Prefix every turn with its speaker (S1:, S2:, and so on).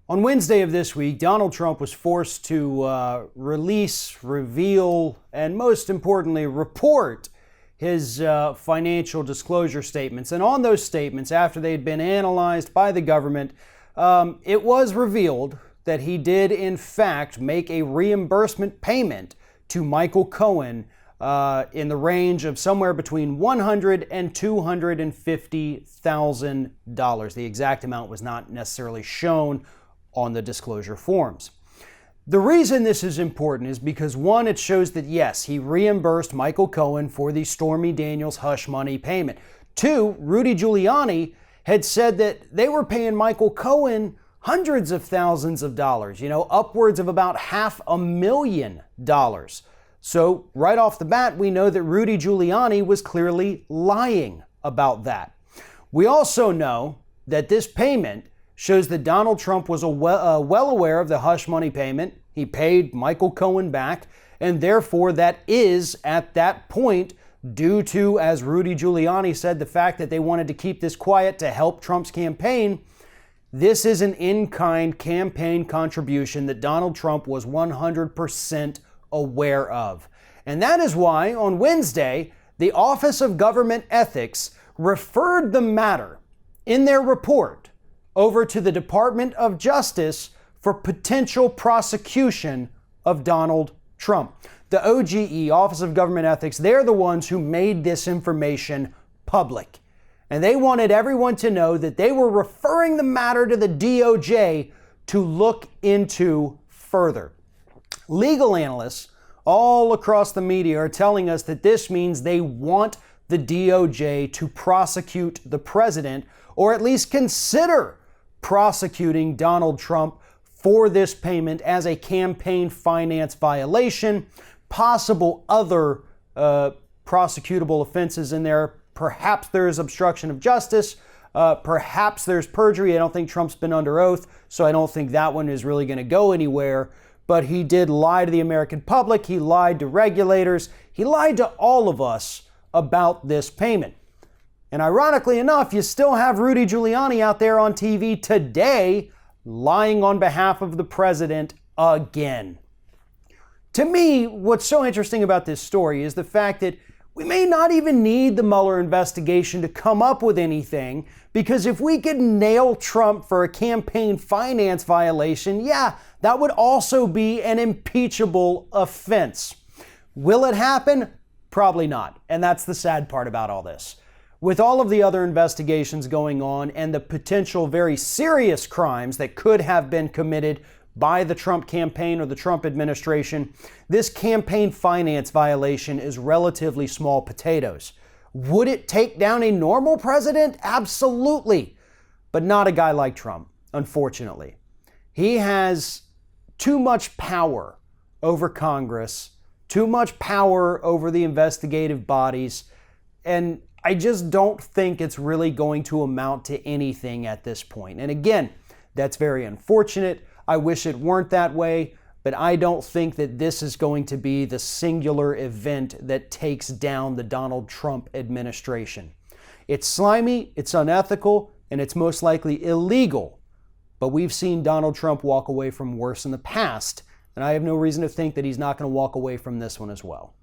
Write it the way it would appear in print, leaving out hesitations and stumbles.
S1: On Wednesday of this week, Donald Trump was forced to release, reveal, and most importantly, report his financial disclosure statements. And on those statements, after they had been analyzed by the government, it was revealed that he did, in fact, make a reimbursement payment to Michael Cohen in the range of somewhere between $100,000 and $250,000. The exact amount was not necessarily shown on the disclosure forms. The reason this is important is because, one, it shows that yes, he reimbursed Michael Cohen for the Stormy Daniels hush money payment. Two, Rudy Giuliani had said that they were paying Michael Cohen hundreds of thousands of dollars, upwards of about $500,000. So right off the bat, we know that Rudy Giuliani was clearly lying about that. We also know that this payment shows that Donald Trump was well aware of the hush money payment. He paid Michael Cohen back, and therefore that is, at that point, due to, as Rudy Giuliani said, the fact that they wanted to keep this quiet to help Trump's campaign. This is an in-kind campaign contribution that Donald Trump was 100% aware of. And that is why, on Wednesday, the Office of Government Ethics referred the matter in their report over to the Department of Justice for potential prosecution of Donald Trump. The OGE, Office of Government Ethics, they're the ones who made this information public. And they wanted everyone to know that they were referring the matter to the DOJ to look into further. Legal analysts all across the media are telling us that this means they want the DOJ to prosecute the president, or at least consider prosecuting Donald Trump for this payment as a campaign finance violation, possible other prosecutable offenses in there. Perhaps there's obstruction of justice. Perhaps there's perjury. I don't think Trump's been under oath, so I don't think that one is really going to go anywhere. But he did lie to the American public. He lied to regulators. He lied to all of us about this payment. And ironically enough, you still have Rudy Giuliani out there on TV today lying on behalf of the president again. To me, what's so interesting about this story is the fact that we may not even need the Mueller investigation to come up with anything, because if we could nail Trump for a campaign finance violation, that would also be an impeachable offense. Will it happen? Probably not. And that's the sad part about all this. With all of the other investigations going on and the potential very serious crimes that could have been committed by the Trump campaign or the Trump administration, this campaign finance violation is relatively small potatoes. Would it take down a normal president? Absolutely. But not a guy like Trump, unfortunately. He has too much power over Congress, too much power over the investigative bodies, and I just don't think it's really going to amount to anything at this point. And again, that's very unfortunate. I wish it weren't that way, but I don't think that this is going to be the singular event that takes down the Donald Trump administration. It's slimy, it's unethical, and it's most likely illegal. But we've seen Donald Trump walk away from worse in the past, and I have no reason to think that he's not going to walk away from this one as well.